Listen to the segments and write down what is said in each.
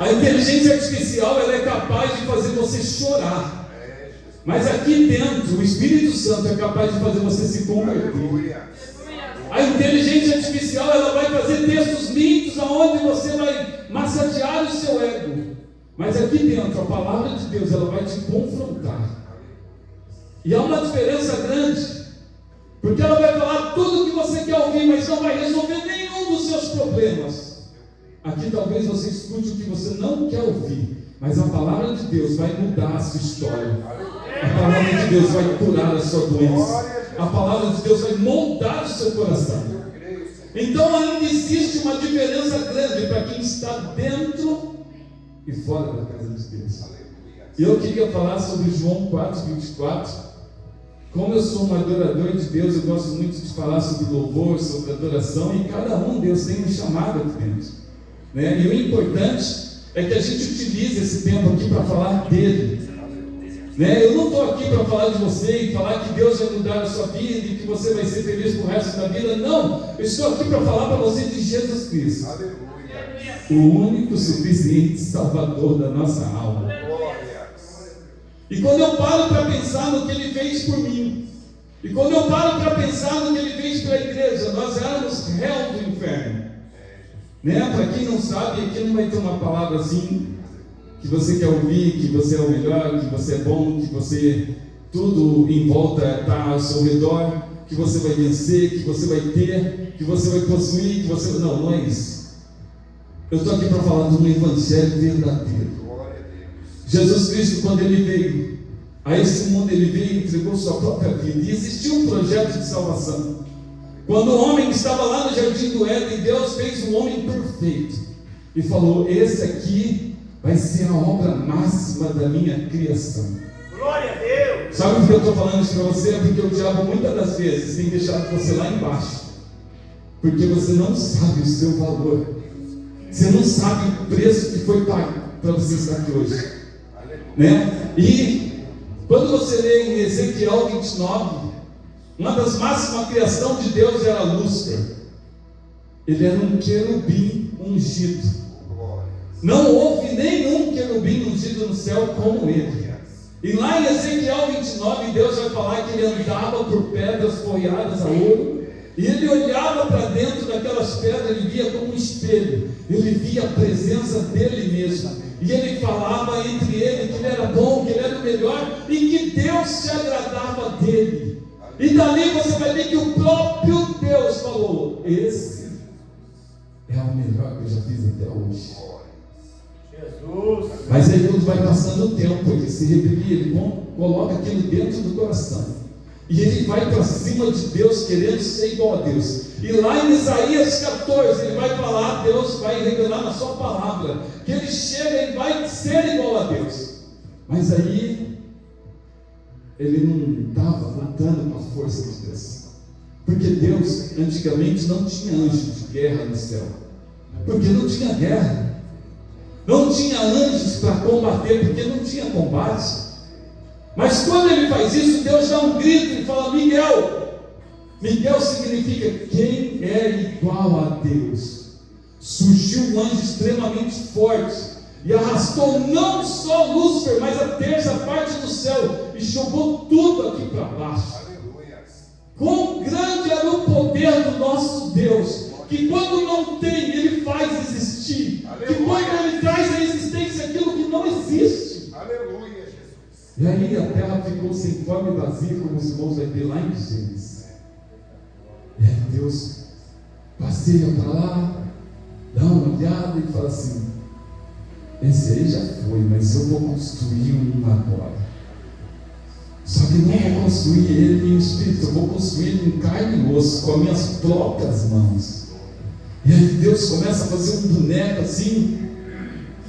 A inteligência artificial, ela é capaz de fazer você chorar. Mas aqui dentro, o Espírito Santo é capaz de fazer você se converter. A inteligência artificial, ela vai fazer textos lindos, aonde você vai massagear o seu ego. Mas aqui dentro, a palavra de Deus, ela vai te confrontar. E há uma diferença grande. Porque ela vai falar tudo o que você quer ouvir, mas não vai resolver nenhum dos seus problemas. Aqui talvez você escute o que você não quer ouvir, mas a palavra de Deus vai mudar a sua história. A palavra de Deus vai curar a sua doença. A palavra de Deus vai moldar o seu coração. Então ainda existe uma diferença grande para quem está dentro e fora da casa de Deus. E eu queria falar sobre João 4:24. Como eu sou um adorador de Deus, eu gosto muito de falar sobre louvor, sobre adoração, e cada um, Deus tem um chamado aqui dentro, né? E o importante é que a gente utilize esse tempo aqui para falar dele, né? Eu não estou aqui para falar de você e falar que Deus vai mudar a sua vida e que você vai ser feliz pro resto da vida. Não, eu estou aqui para falar para você de Jesus Cristo, o único suficiente Salvador da nossa alma. E quando eu paro para pensar no que Ele fez por mim, e quando eu paro para pensar no que Ele fez pela igreja, nós éramos réu do inferno, né? Para quem não sabe, aqui não vai ter uma palavra assim que você quer ouvir, que você é o melhor, que você é bom, que você, tudo em volta está ao seu redor, que você vai vencer, que você vai ter, que você vai possuir, que você... Não é isso. Eu estou aqui para falar de um evangelho verdadeiro. Jesus Cristo, quando Ele veio a esse mundo, Ele veio e entregou sua própria vida. E existiu um projeto de salvação. Quando o homem estava lá no jardim do Éden, Deus fez um homem perfeito e falou: esse aqui vai ser a obra máxima da minha criação. Glória a Deus! Sabe por que eu estou falando isso para você? É porque o diabo muitas das vezes tem deixado você lá embaixo, porque você não sabe o seu valor, você não sabe o preço que foi pago para você estar aqui hoje, né? E quando você lê em Ezequiel 29, uma das máximas criação de Deus era Lúcifer. Ele era um querubim ungido. Não houve nenhum querubim ungido no céu como ele. E lá em Ezequiel 29, Deus vai falar que ele andava por pedras folhadas a ouro, e ele olhava para dentro daquelas pedras, ele via como um espelho, ele via a presença dele mesmo, e ele falava entre ele que ele era bom, que ele era o melhor, e que Deus se agradava dele. E dali você vai ver que o próprio Deus falou: esse é o melhor que eu já fiz até hoje. Jesus. Mas aí quando vai passando o tempo, ele se rebelia, ele coloca aquilo dentro do coração, e ele vai para cima de Deus, querendo ser igual a Deus. E lá em Isaías 14, ele vai falar, Deus vai revelar na sua palavra, que ele chega e vai ser igual a Deus. Mas aí ele não estava lutando com a força de Deus, porque Deus antigamente não tinha anjos de guerra no céu, porque não tinha guerra, não tinha anjos para combater, porque não tinha combate. Mas quando ele faz isso, Deus dá um grito e fala: Miguel. Miguel significa quem é igual a Deus. Surgiu um anjo extremamente forte e arrastou não só Lúcifer, mas a terça parte do céu, e jogou tudo aqui para baixo. Quão grande era o poder do nosso Deus, que quando não tem, Ele faz existir. Que quando Ele traz à existência aquilo que não existe. Aleluia, Jesus. E aí a terra ficou sem forma e vazia, como os irmãos vai ver lá em Gênesis. E aí Deus passeia para lá, dá uma olhada e fala assim: esse aí já foi, mas eu vou construir um agora. Só que não vou construir ele em espírito, eu vou construir ele em carne e osso, com as minhas próprias mãos. E aí Deus começa a fazer um boneco assim,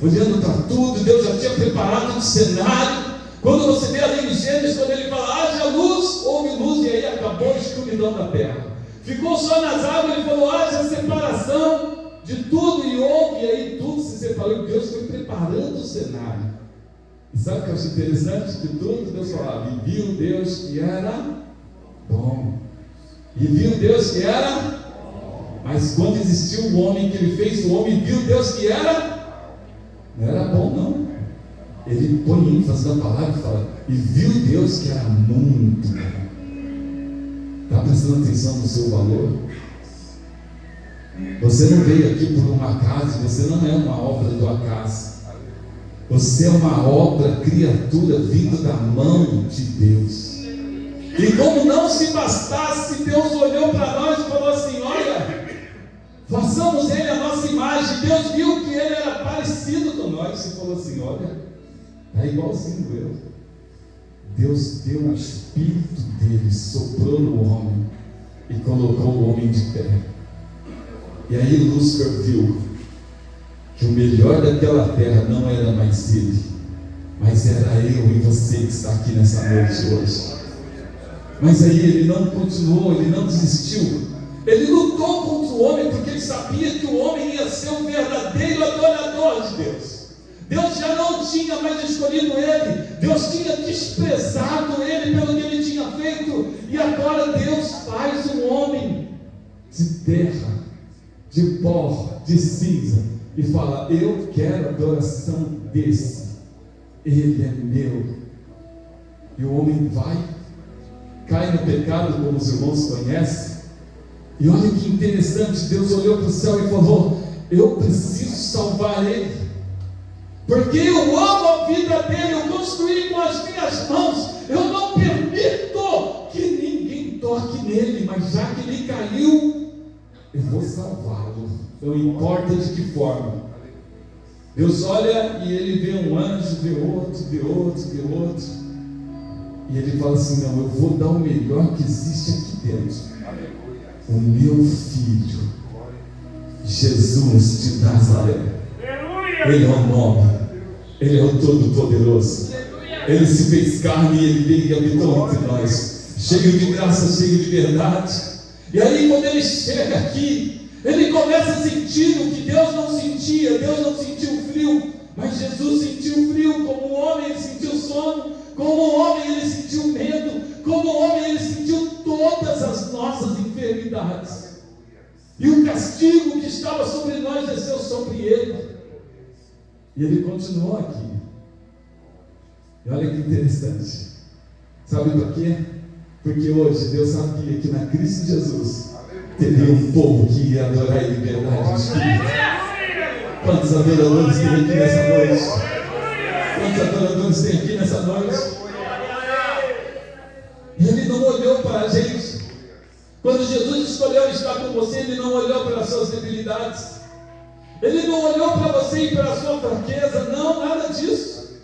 olhando para tudo. Deus já tinha preparado um cenário. Quando você vê ali em Gênesis, quando ele fala: haja luz, houve luz, e aí acabou a escuridão da terra. Ficou só nas águas, ele falou: haja separação de tudo, e houve, e aí tudo se separou. E Deus foi preparando o cenário. E sabe o que eu acho interessante? De tudo, Deus falava: e viu Deus que era bom. E viu Deus que era bom. Mas quando existiu o homem, que ele fez o homem, viu Deus que era. Não era bom, não. Ele põe ênfase na palavra e fala: e viu Deus que era muito bom. Está prestando atenção no seu valor? Você não veio aqui por um acaso, você não é uma obra do acaso. Você é uma obra, criatura, vinda da mão de Deus. E como não se bastasse, Deus olhou para nós e falou assim: olha, façamos ele a nossa imagem. Deus viu que ele era parecido com nós e falou assim: olha, está igualzinho eu. Deus deu o Espírito dele, soprou no homem e colocou o homem de pé. E aí Lúcifer viu que o melhor daquela terra não era mais ele, mas era eu e você que está aqui nessa noite hoje. Mas aí ele não continuou, ele não desistiu. Ele lutou contra o homem porque ele sabia que o homem ia ser o verdadeiro adorador de Deus. Deus já não tinha mais escolhido ele, Deus tinha desprezado ele pelo que ele tinha feito, e agora Deus faz um homem de terra, de pó, de cinza, e fala: eu quero adoração desse, ele é meu. E o homem vai, cai no pecado, como os irmãos conhecem, e olha que interessante, Deus olhou para o céu e falou: eu preciso salvar ele, porque eu amo a vida dele, eu construí com as minhas mãos, eu não permito que ninguém toque nele, mas já que ele caiu, eu vou salvá-lo, não importa de que forma. Deus olha e ele vê um anjo, vê outro, vê outro, vê outro, e ele fala assim: não, eu vou dar o melhor que existe aqui dentro, o meu filho, Jesus de Nazaré. Ele é o nome, ele é o Todo-Poderoso, ele se fez carne e ele veio e habitou entre nós, cheio de graça, cheio de verdade. E aí quando ele chega aqui, ele começa a sentir o que Deus não sentia. Deus não sentiu frio, mas Jesus sentiu frio. Como homem ele sentiu sono, como homem ele sentiu medo, como homem ele sentiu todas as nossas enfermidades, e o castigo que estava sobre nós desceu sobre ele. E ele continuou aqui. E olha que interessante. Sabe por quê? Porque hoje Deus sabia que na Cristo Jesus teria um povo que ia adorar em liberdade de espírito. Quantos adoradores tem aqui nessa noite? Quantos adoradores tem aqui nessa noite? E ele não olhou para a gente. Quando Jesus escolheu estar com você, ele não olhou para as suas debilidades, ele não olhou para você e para a sua fraqueza, não, nada disso.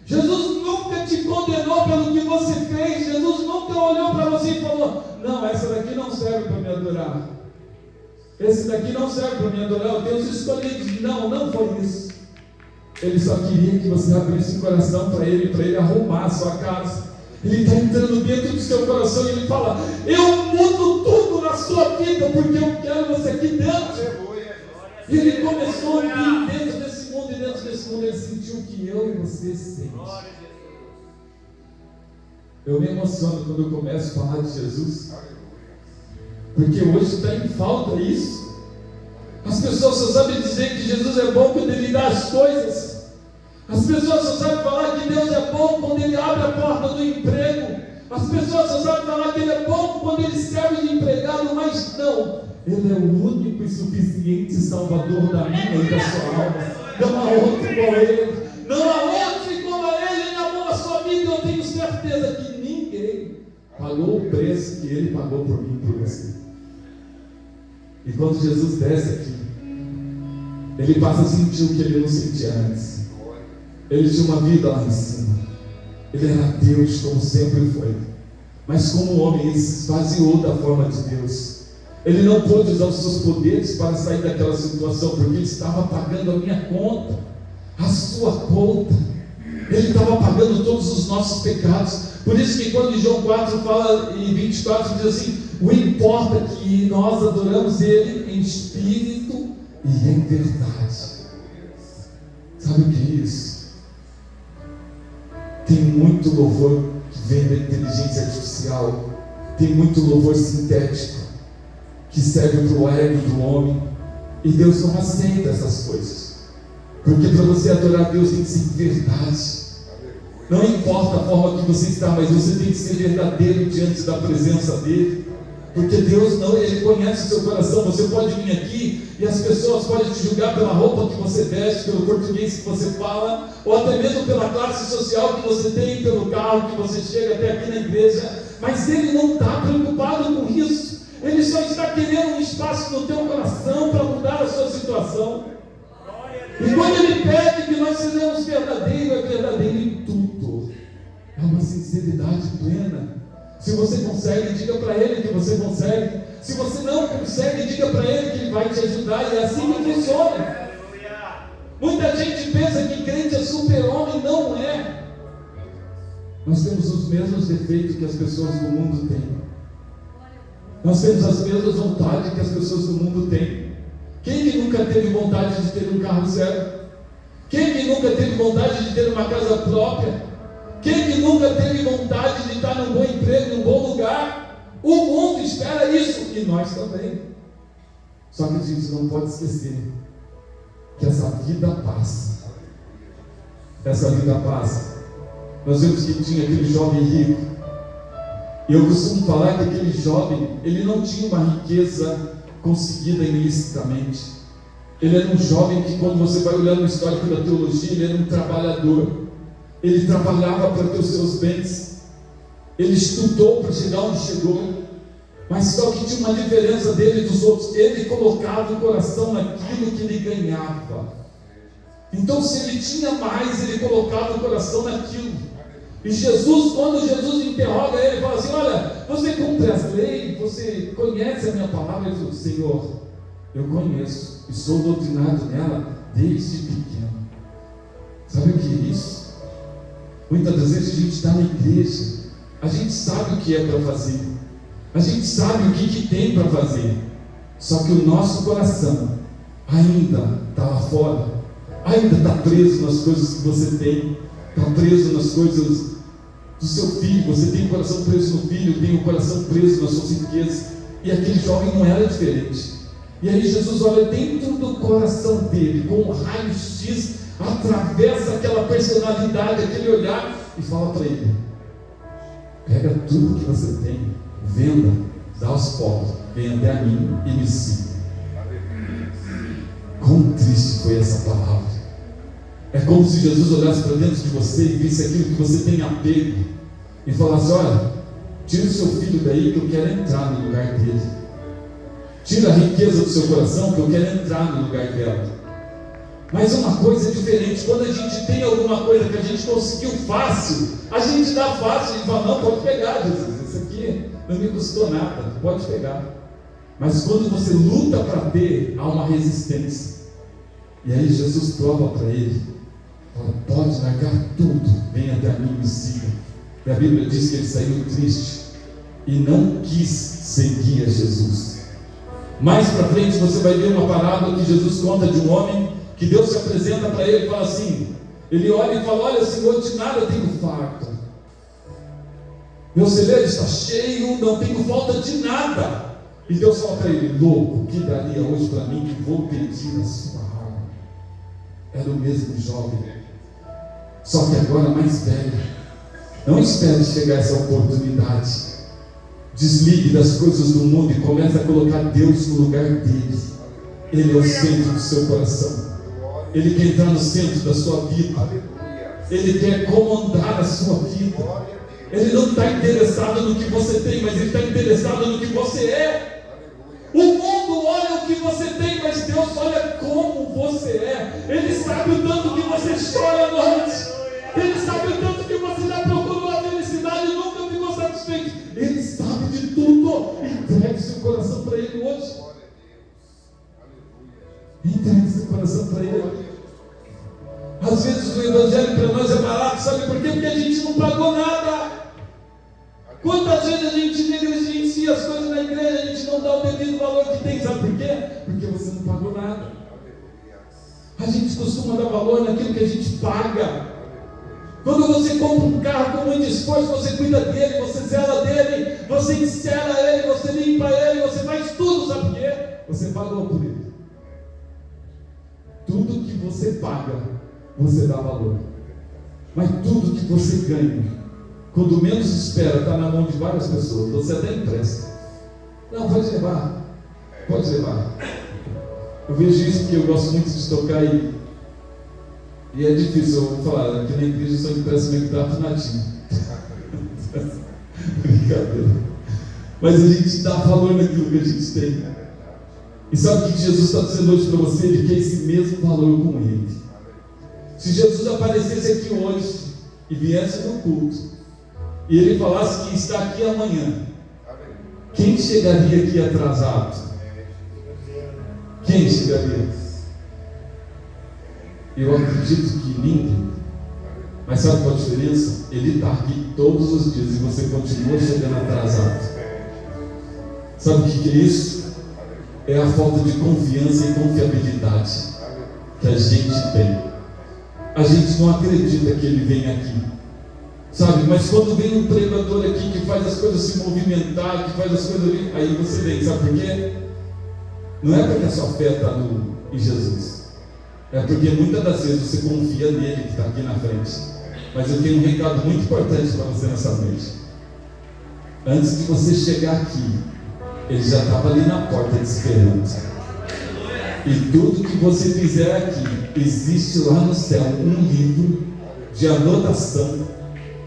Jesus nunca te condenou pelo que você fez. Jesus nunca olhou para você e falou: não, essa daqui não serve para me adorar, esse daqui não serve para me adorar, eu tenho os escolhidos. Não, não foi isso. Ele só queria que você abrisse o coração para ele arrumar a sua casa. Ele está entrando dentro do seu coração e ele fala: eu mudo tudo na sua vida, porque eu quero você aqui dentro. E ele começou a vir dentro desse mundo, e dentro desse mundo ele sentiu o que eu e você sente. Eu me emociono quando eu começo a falar de Jesus, porque hoje está em falta isso. As pessoas só sabem dizer que Jesus é bom quando ele dá as coisas. As pessoas só sabem falar que Deus é bom quando ele abre a porta do emprego. As pessoas só sabem falar que ele é bom quando ele serve de empregado, mas não, ele é o único e suficiente Salvador da minha e da sua alma. Não há outro igual a ele, não há outro igual a ele. Ele amou a sua vida, e eu tenho certeza que ninguém pagou o preço que ele pagou por mim e por você. E quando Jesus desce aqui, ele passa a sentir o que ele não sentia antes. Ele tinha uma vida lá em cima, ele era Deus como sempre foi, mas como homem ele se esvaziou da forma de Deus. Ele não pôde usar os seus poderes para sair daquela situação, porque ele estava pagando a minha conta, a sua conta. Ele estava pagando todos os nossos pecados. Por isso que quando em João 4 fala, e 24 diz assim: o importa é que nós adoramos ele em espírito e em verdade. Sabe o que é isso? Tem muito louvor que vem da inteligência artificial, tem muito louvor sintético que serve para o ego do homem, e Deus não aceita essas coisas. Porque para você adorar a Deus tem que ser verdade. Não importa a forma que você está, mas você tem que ser verdadeiro diante da presença dEle. Porque Deus não, Ele conhece o seu coração. Você pode vir aqui e as pessoas podem te julgar pela roupa que você veste, pelo português que você fala, ou até mesmo pela classe social que você tem, pelo carro que você chega até aqui na igreja. Mas Ele não está preocupado com isso. Ele só está querendo um espaço no teu coração para mudar a sua situação. E quando Ele pede que nós sejamos verdadeiros, é verdadeiro em tudo. É uma sinceridade plena. Se você consegue, diga para Ele que você consegue. Se você não consegue, diga para Ele que Ele vai te ajudar. E é assim que funciona. Muita gente pensa que crente é super-homem. Não é. Nós temos os mesmos defeitos que as pessoas do mundo têm. Nós temos as mesmas vontades que as pessoas do mundo têm. Quem que nunca teve vontade de ter um carro zero? Quem que nunca teve vontade de ter uma casa própria? Quem que nunca teve vontade de estar num bom emprego, num bom lugar? O mundo espera isso, e nós também. Só que a gente não pode esquecer que essa vida passa. Essa vida passa. Nós vimos que tinha aquele jovem rico. E eu costumo falar que aquele jovem, ele não tinha uma riqueza conseguida ilicitamente. Ele era um jovem que, quando você vai olhando o histórico da teologia, ele era um trabalhador. Ele trabalhava para ter os seus bens. Ele estudou para chegar onde chegou. Mas só que tinha uma diferença dele e dos outros. Ele colocava o coração naquilo que ele ganhava. Então, se ele tinha mais, ele colocava o coração naquilo. E Jesus, quando Jesus interroga ele, fala assim: olha, você cumpre as leis, você conhece a minha palavra? Ele falou: Senhor, eu conheço e sou doutrinado nela desde pequeno. Sabe o que é isso? Muitas das vezes a gente está na igreja, a gente sabe o que é para fazer, a gente sabe o que tem para fazer, só que o nosso coração ainda está lá fora, ainda está preso nas coisas que você tem, está preso nas coisas do seu filho. Você tem o coração preso no filho, tem o coração preso nas suas riquezas. E aquele jovem não era diferente. E aí Jesus olha dentro do coração dele, com um raio-x, atravessa aquela personalidade, aquele olhar, e fala para ele: pega tudo que você tem, venda, dá aos pobres, vem até a mim e me siga. Quão triste foi essa palavra. É como se Jesus olhasse para dentro de você e visse aquilo que você tem apego e falasse: olha, tira o seu filho daí que eu quero entrar no lugar dele. Tira a riqueza do seu coração que eu quero entrar no lugar dela. Mas uma coisa é diferente: quando a gente tem alguma coisa que a gente conseguiu fácil, a gente dá fácil e fala: não, pode pegar, Jesus, isso aqui não me custou nada, pode pegar. Mas quando você luta para ter, há uma resistência. E aí Jesus prova para ele: fala, pode largar tudo, vem até a mim e me siga. E a Bíblia diz que ele saiu triste e não quis seguir a Jesus. Mais para frente você vai ver uma parábola que Jesus conta de um homem que Deus se apresenta para ele e fala assim, ele olha e fala: olha, Senhor, de nada eu tenho farto, meu celeiro está cheio, não tenho falta de nada. E Deus fala para ele: louco, o que daria hoje para mim que vou pedir a sua alma? Era o mesmo jovem, só que agora mais velho. Não espere chegar essa oportunidade. Desligue das coisas do mundo e comece a colocar Deus no lugar dele. Ele é o centro do seu coração. Ele quer entrar no centro da sua vida. Ele quer comandar a sua vida. Ele não está interessado no que você tem, mas ele está interessado no que você é. O mundo olha o que você tem, mas Deus olha como você é. Ele sabe o tanto que você chora à noite. Ele sabe o tanto que você já procurou a felicidade e nunca ficou satisfeito. Ele sabe de tudo. Entregue seu coração para Ele hoje. Entregue seu coração para Ele. Às vezes o evangelho para nós é barato, sabe por quê? Porque a gente não pagou nada. Quantas vezes a gente negligencia as coisas na igreja, a gente não dá o devido valor que tem, sabe por quê? Porque você não pagou nada. A gente costuma dar valor naquilo que a gente paga. Quando você compra um carro com muito esforço, você cuida dele, você zela dele, você encera ele, você limpa ele, você faz tudo, sabe por quê? Você pagou por ele. tudo que você paga, você dá valor. Mas tudo que você ganha, quando menos espera, está na mão de várias pessoas. Você até empresta. Não, pode levar. Pode levar. Eu vejo isso porque eu gosto muito de tocar e é difícil. Eu vou falar, aqui na igreja só empresta meu prato natinho. Brincadeira. Mas a gente dá valor naquilo que a gente tem. E sabe o que Jesus está dizendo hoje para você? Ele quer esse mesmo valor com Ele. Se Jesus aparecesse aqui hoje e viesse no culto, e Ele falasse que está aqui amanhã, quem chegaria aqui atrasado? Quem chegaria? Eu acredito que ninguém. Mas sabe qual a diferença? Ele está aqui todos os dias e você continua chegando atrasado. Sabe o que é isso? É a falta de confiança e confiabilidade que a gente tem. A gente não acredita que ele vem aqui, sabe? Mas quando vem um pregador aqui que faz as coisas se movimentar, que faz as coisas ali, aí você vem, sabe por quê? Não é porque a sua fé está em Jesus, é porque muitas das vezes você confia nele que está aqui na frente. Mas eu tenho um recado muito importante para você nessa noite. Antes de você chegar aqui, ele já estava ali na porta te esperando. E tudo que você fizer aqui, existe lá no céu um livro de anotação,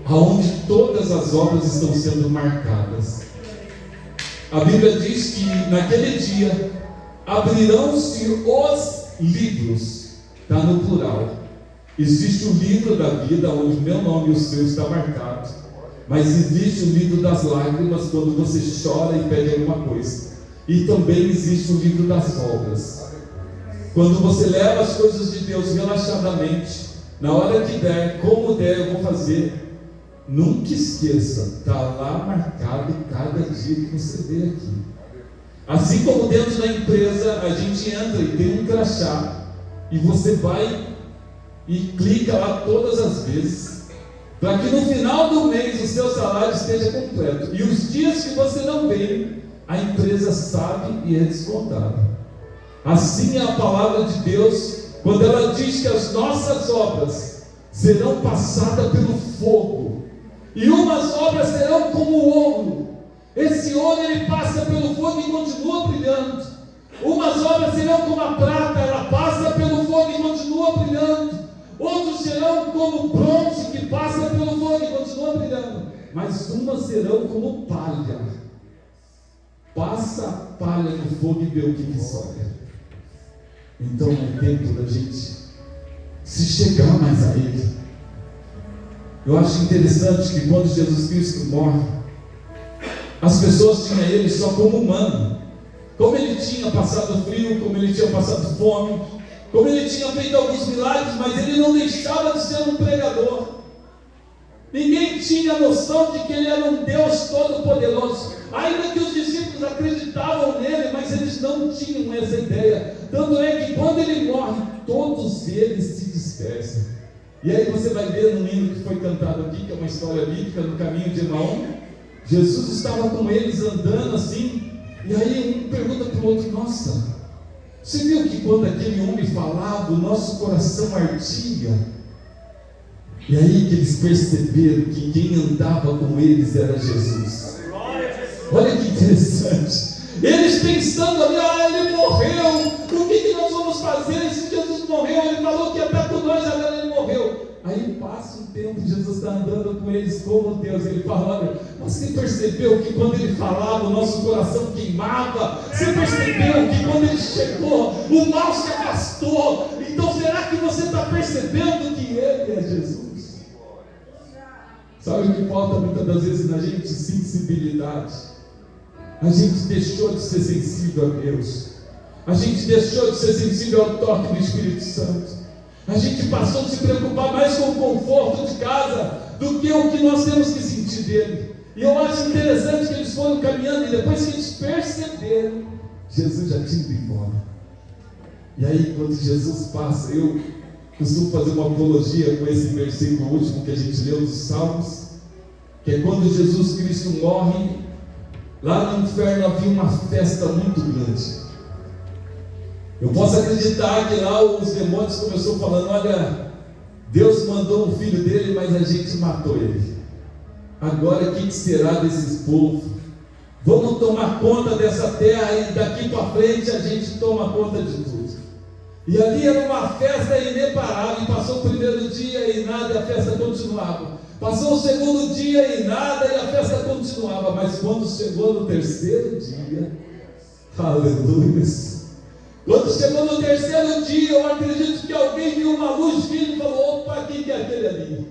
onde todas as obras estão sendo marcadas. A Bíblia diz que naquele dia abrirão-se os livros, está no plural. Existe o livro da vida, onde o meu nome e o seu está marcado. Mas existe o livro das lágrimas, quando você chora e pede alguma coisa. E também existe o livro das obras. Quando você leva as coisas de Deus relaxadamente, na hora que der, como der, eu vou fazer. Nunca esqueça, está lá marcado cada dia que você vê aqui. Assim como dentro da empresa, a gente entra e tem um crachá, e você vai e clica lá todas as vezes, para que no final do mês o seu salário esteja completo. E os dias que você não vem, a empresa sabe e é descontada. Assim é a palavra de Deus, quando ela diz que as nossas obras serão passadas pelo fogo, e umas obras serão como o ouro. Esse ouro ele passa pelo fogo e continua brilhando. Umas obras serão como a prata, ela passa pelo fogo e continua brilhando. Outros serão como bronze, que passa pelo fogo e continua brilhando. Mas umas serão como palha. Passa a palha no fogo e vê o que sobra. Então é tempo da gente se chegar mais a Ele. Eu acho interessante que quando Jesus Cristo morre, as pessoas tinham Ele só como humano. Como Ele tinha passado frio, como Ele tinha passado fome, como Ele tinha feito alguns milagres, mas Ele não deixava de ser um pregador. Ninguém tinha noção de que Ele era um Deus todo-poderoso. Ainda que os discípulos acreditavam nele, mas eles não tinham essa ideia. Tanto é que quando Ele morre, todos eles se dispersam. E aí você vai ver no hino que foi cantado aqui, que é uma história bíblica, no caminho de Emaús. Jesus estava com eles andando assim, e aí um pergunta para o outro: nossa, você viu que quando aquele homem falava, o nosso coração ardia? E aí que eles perceberam que quem andava com eles era Jesus. Olha que interessante. Eles pensando ali: ele morreu, o que nós vamos fazer? Se Jesus morreu, ele falou que ia estar com nós, agora ele morreu. Aí passa um tempo, Jesus está andando com eles como Deus. Ele fala: olha, você percebeu que quando ele falava, o nosso coração queimava? Você percebeu que quando ele chegou, o mal se afastou? Então será que você está percebendo que ele é Jesus? Sabe o que falta muitas das vezes na gente? Sensibilidade. A gente deixou de ser sensível a Deus. A gente deixou de ser sensível ao toque do Espírito Santo. A gente passou a se preocupar mais com o conforto de casa do que o que nós temos que sentir dele. E eu acho interessante que eles foram caminhando, e depois que eles perceberam, Jesus já tinha ido embora. E aí quando Jesus passa, eu costumo fazer uma apologia com esse versículo último que a gente leu dos Salmos, que é quando Jesus Cristo morre, lá no inferno havia uma festa muito grande. Eu posso acreditar que lá os demônios começaram falando: olha, Deus mandou o filho dele, mas a gente matou ele. Agora o que será desses povos? Vamos tomar conta dessa terra e daqui para frente a gente toma conta de tudo. E ali era uma festa ineparável. Passou o primeiro dia e nada, e a festa continuava. Passou o segundo dia e nada, e a festa continuava. Mas quando chegou no terceiro dia, aleluia, quando chegou no terceiro dia, eu acredito que alguém viu uma luz vindo e falou: opa, quem que é aquele ali?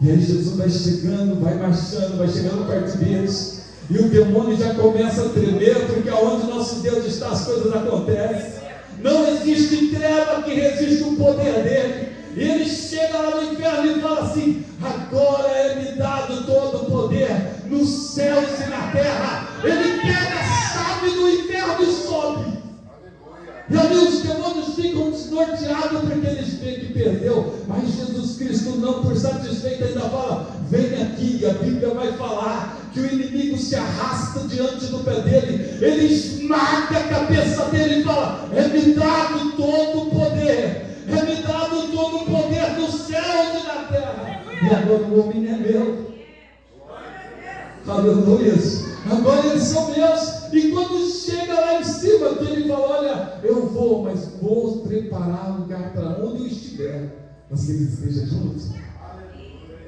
E aí Jesus vai chegando, vai marchando, vai chegando perto deles, e o demônio já começa a tremer, porque aonde nosso Deus está, as coisas acontecem. Não existe treva que resiste o poder dele. E ele chega lá no inferno e fala assim: agora é-me dado todo o poder nos céus e na terra. Ele pega a chave do inferno e sobe. E ali os demônios ficam desnorteados porque eles veem que perdeu. Mas Jesus Cristo, não por satisfeito, ainda fala: vem aqui. E a Bíblia vai falar que o inimigo se arrasta diante do pé dele, ele esmaga a cabeça dele e fala: é-me dado todo o poder, é-me dado todo o poder do céu e da terra. E agora o homem é meu. Aleluia. Agora eles são meus. E quando chega lá em cima, que ele fala: olha, eu vou, mas vou preparar um lugar para onde eu estiver, mas que eles estejam juntos.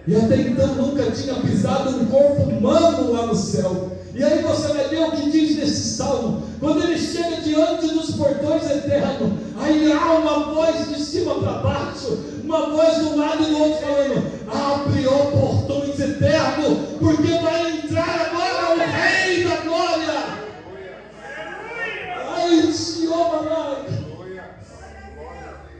E até então nunca tinha pisado um corpo humano lá no céu. E aí você vai ver o que diz nesse salmo. Quando ele chega diante dos portões eternos, aí há uma voz de cima para baixo, uma voz de um lado e do outro falando: abre, ó portões eternos, porque vai entrar agora o Rei da Glória. Ai, Senhor amado.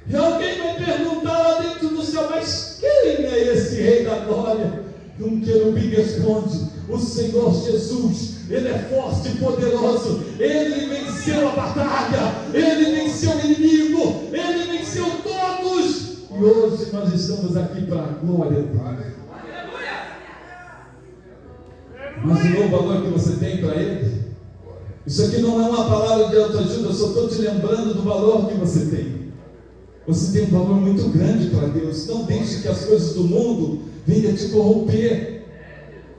E alguém vai perguntar lá dentro do céu: mas quem é esse Rei da Glória? E um querubim responde: o Senhor Jesus. Ele é forte e poderoso. Ele venceu a batalha. Ele venceu o inimigo. Ele venceu todos. E hoje nós estamos aqui para a glória dele. Mas o novo valor que você tem para ele, isso aqui não é uma palavra de autoajuda. Eu só estou te lembrando do valor que você tem. Você tem um valor muito grande para Deus. Não deixe que as coisas do mundo venham te corromper.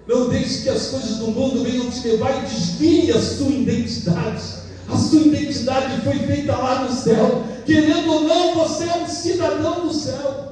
Não deixe que as coisas do mundo venham te levar e desvie a sua identidade. A sua identidade foi feita lá no céu. Querendo ou não, você é um cidadão do céu.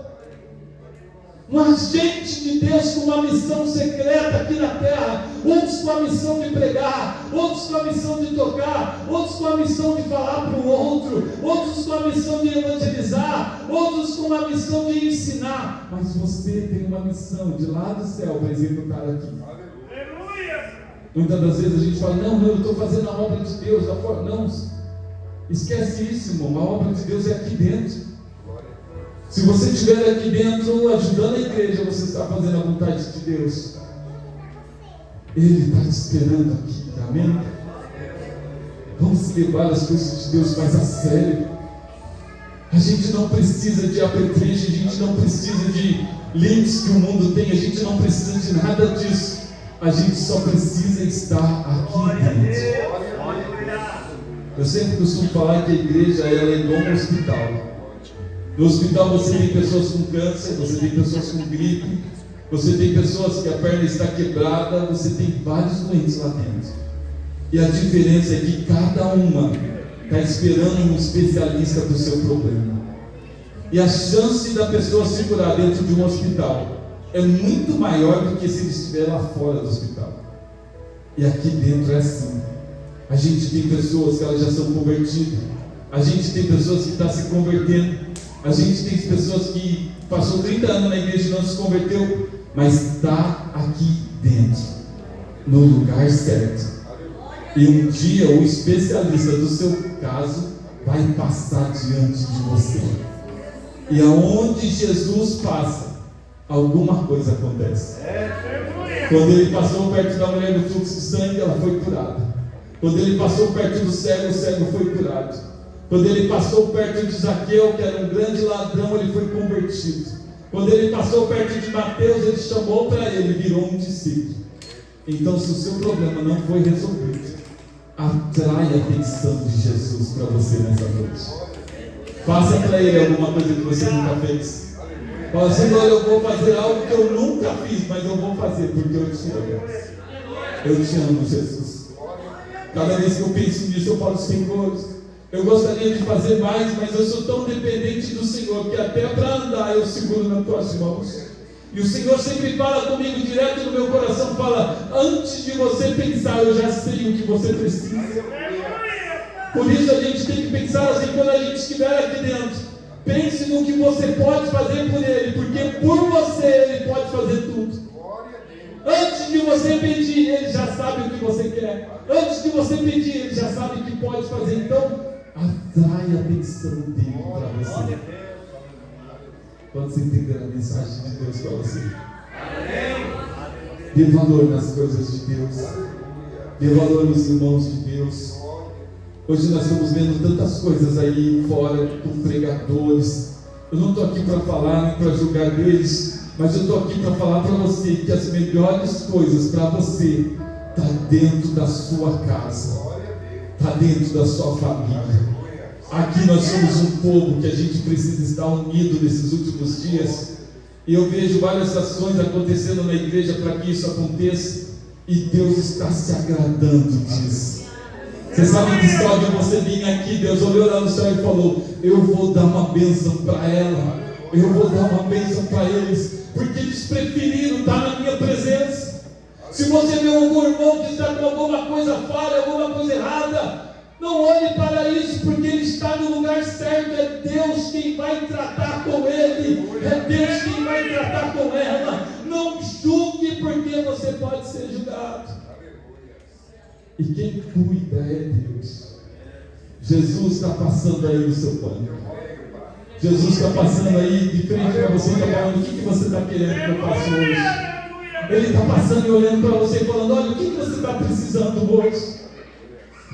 Um agente de Deus com uma missão secreta aqui na terra. Uns com a missão de pregar, outros com a missão de tocar, outros com a missão de falar para o outro, outros com a missão de evangelizar, outros com a missão de ensinar. Mas você tem uma missão de lá do céu para executar aqui. Aleluia! Muitas das vezes a gente fala: não, eu estou fazendo a obra de Deus. Não, esquece isso, irmão. A obra de Deus é aqui dentro. Se você estiver aqui dentro ajudando a igreja, você está fazendo a vontade de Deus. Ele está te esperando aqui, amém? Vamos levar as coisas de Deus mais a sério. A gente não precisa de apetrecho, a gente não precisa de links que o mundo tem, a gente não precisa de nada disso. A gente só precisa estar aqui dentro. Eu sempre costumo falar que a igreja ela é igual um hospital. No hospital você tem pessoas com câncer, você tem pessoas com gripe, você tem pessoas que a perna está quebrada, você tem vários doentes lá dentro. E a diferença é que cada uma está esperando um especialista para o seu problema. E a chance da pessoa se curar dentro de um hospital é muito maior do que se ele estiver lá fora do hospital. E aqui dentro é assim. A gente tem pessoas que elas já são convertidas, a gente tem pessoas que estão se convertendo. A gente tem pessoas que passou 30 anos na igreja e não se converteu, mas está aqui dentro, no lugar certo. E um dia o especialista do seu caso vai passar diante de você. E aonde Jesus passa, alguma coisa acontece. Quando ele passou perto da mulher do fluxo de sangue, ela foi curada. Quando ele passou perto do cego, o cego foi curado. Quando ele passou perto de Zaqueu, que era um grande ladrão, ele foi convertido. Quando ele passou perto de Mateus, ele chamou para ele, virou um discípulo. Então, se o seu problema não foi resolvido, Atrai a atenção de Jesus para você nessa noite. Faça para Ele alguma coisa que você nunca fez. Fala, Senhor, eu vou fazer algo que eu nunca fiz, mas eu vou fazer porque eu te amo. Eu te amo, Jesus. Cada vez que eu penso nisso, eu falo, Senhor, eu gostaria de fazer mais, mas eu sou tão dependente do Senhor que até para andar eu seguro nas tuas mãos. E o Senhor sempre fala comigo direto no meu coração, fala, antes de você pensar, eu já sei o que você precisa. Por isso a gente tem que pensar assim, quando a gente estiver aqui dentro, pense no que você pode fazer por Ele, porque por você Ele pode fazer tudo. Antes de você pedir, Ele já sabe o que você quer. Antes de você pedir, Ele já sabe o que pode fazer. Então, atrai a atenção dele para você. Quando você entender a mensagem de Deus para você, dê valor nas coisas de Deus, dê valor nos irmãos de Deus. Hoje nós estamos vendo tantas coisas aí fora com pregadores. Eu não estou aqui para falar nem para julgar deles, mas eu estou aqui para falar para você que as melhores coisas para você estão dentro da sua casa, está dentro da sua família. Aqui nós somos um povo que a gente precisa estar unido nesses últimos dias. E eu vejo várias ações acontecendo na igreja para que isso aconteça. E Deus está se agradando disso. Você sabe que só de você vir aqui, Deus olhou lá no céu e falou, eu vou dar uma bênção para ela, eu vou dar uma bênção para eles, porque eles preferiram estar na minha presença. Se você vê algum irmão que está com alguma coisa falha, alguma coisa errada, não olhe para isso, porque ele está no lugar certo. É Deus quem vai tratar com ele, é Deus quem vai tratar com ela. Não julgue, porque você pode ser julgado. E quem cuida é Deus. Jesus está passando aí no seu plano. Jesus está passando aí de frente para você e está falando, o que você está querendo que eu faça hoje? Ele está passando e olhando para você e falando, olha, o que você está precisando hoje?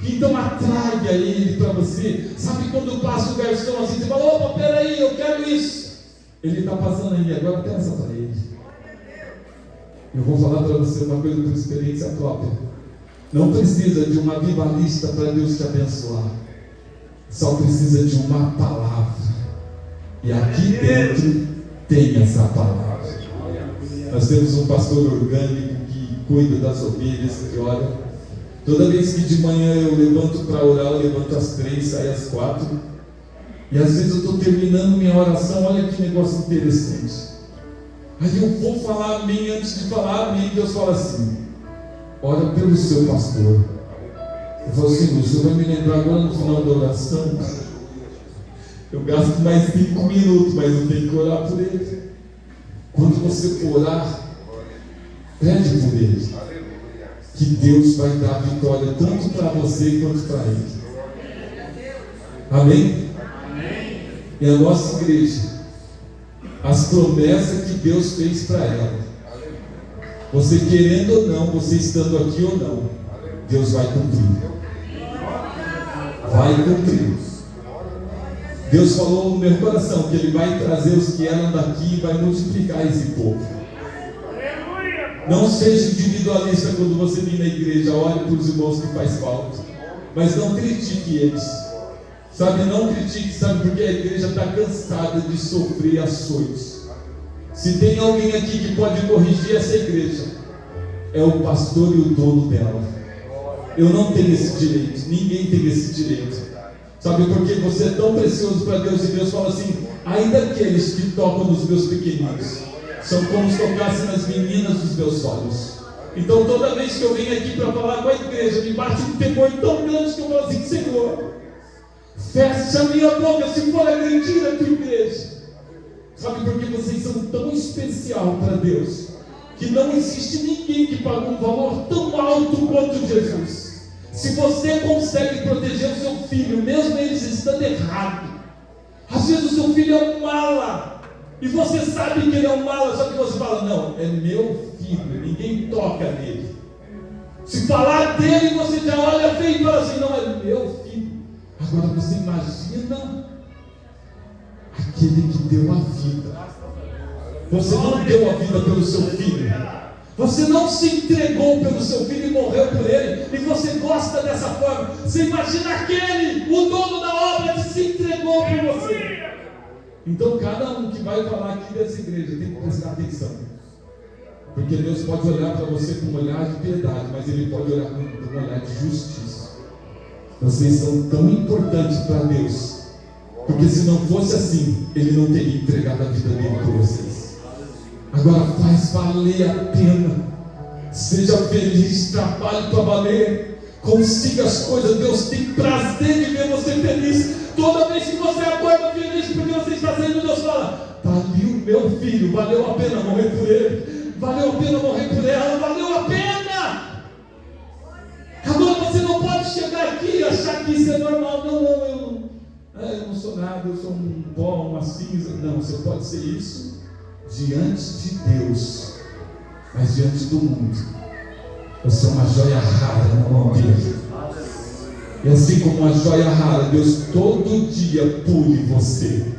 Então atraia ele para você. Sabe quando passa o garçom assim, você fala, opa, peraí, eu quero isso. Ele está passando aí, agora peça para ele. Eu vou falar para você uma coisa por experiência própria. Não precisa de uma vivalista para Deus te abençoar. Só precisa de uma palavra. E aqui dentro tem essa palavra. Nós temos um pastor orgânico que cuida das ovelhas, que ora. Toda vez que de manhã eu levanto para orar, eu levanto às 3, saio às 4. E às vezes eu estou terminando minha oração, olha que negócio interessante. Aí eu vou falar amém, antes de falar amém, Deus fala assim, ora pelo seu pastor. Eu falo assim, o senhor vai me lembrar agora no final da oração. Eu gasto mais 5 minutos, mas eu tenho que orar por ele. Quando você for orar, pede por ele. Que Deus vai dar vitória tanto para você quanto para ele. Amém? Amém? E a nossa igreja, as promessas que Deus fez para ela, você querendo ou não, você estando aqui ou não, Deus vai cumprir. Vai cumprir. Deus falou no meu coração que Ele vai trazer os que eram daqui e vai multiplicar esse povo. Não seja individualista quando você vir na igreja, olhe para os irmãos que faz falta, mas não critique eles, sabe, não critique, sabe, porque a igreja está cansada de sofrer açoites. Se tem alguém aqui que pode corrigir essa igreja, é o pastor e o dono dela. Eu não tenho esse direito, ninguém tem esse direito, sabe, porque você é tão precioso para Deus, e Deus fala assim, ainda aqueles que tocam nos meus pequeninos, são como se tocassem nas meninas dos meus olhos. Então toda vez que eu venho aqui para falar com a igreja, me bate um temor tão grande que eu falo assim, Senhor, fecha a minha boca se for agredir a tua igreja. Sabe, porque vocês são tão especial para Deus, que não existe ninguém que pague um valor tão alto quanto Jesus. Se você consegue proteger o seu filho, mesmo eles estando errados, às vezes o seu filho é um mala, e você sabe que ele é um mala, só que você fala, não, é meu filho, ninguém toca nele. Se falar dele, você já olha feio e fala assim, não, é meu filho. Agora você imagina aquele que deu a vida. Você não deu a vida pelo seu filho, Você não se entregou pelo seu filho e morreu por ele, e você gosta dessa forma. Você imagina aquele, o dono da obra, que se entregou por você. Então cada um que vai falar aqui dessa igreja tem que prestar atenção, porque Deus pode olhar para você com um olhar de piedade, mas Ele pode olhar com um olhar de justiça. Vocês são tão importantes para Deus, porque se não fosse assim, Ele não teria entregado a vida dele por vocês. Agora faz valer a pena. Seja feliz, trabalhe para valer, consiga as coisas. Deus tem prazer de ver você feliz. Toda vez que você acorda feliz porque você está saindo, Deus fala: está ali o meu filho, valeu a pena morrer por ele, valeu a pena morrer por ela, valeu a pena. Agora você não pode chegar aqui e achar que isso é normal. Eu não sou nada, eu sou um pó, uma cinza. Não, você pode ser isso diante de Deus, mas diante do mundo você é uma joia rara na mão dele. E assim como uma joia rara, Deus todo dia pule você.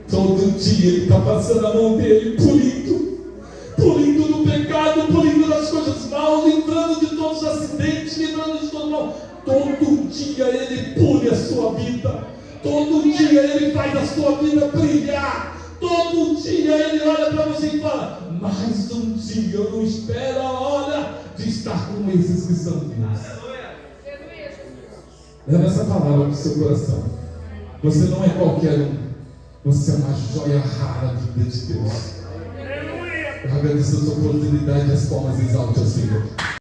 Todo dia Ele está passando a mão dele, pulindo do pecado, pulindo das coisas mal, livrando de todos os acidentes, livrando de todo mal. Todo dia Ele pule a sua vida. Todo dia Ele faz a sua vida brilhar. Todo dia Ele olha para você e fala: mais um dia, eu não espero a hora de estar com esses que são vivos. Leva essa palavra para o seu coração. Você não é qualquer um. Você é uma joia rara vinda de Deus. Eu agradeço a sua oportunidade e as palmas exalte ao Senhor.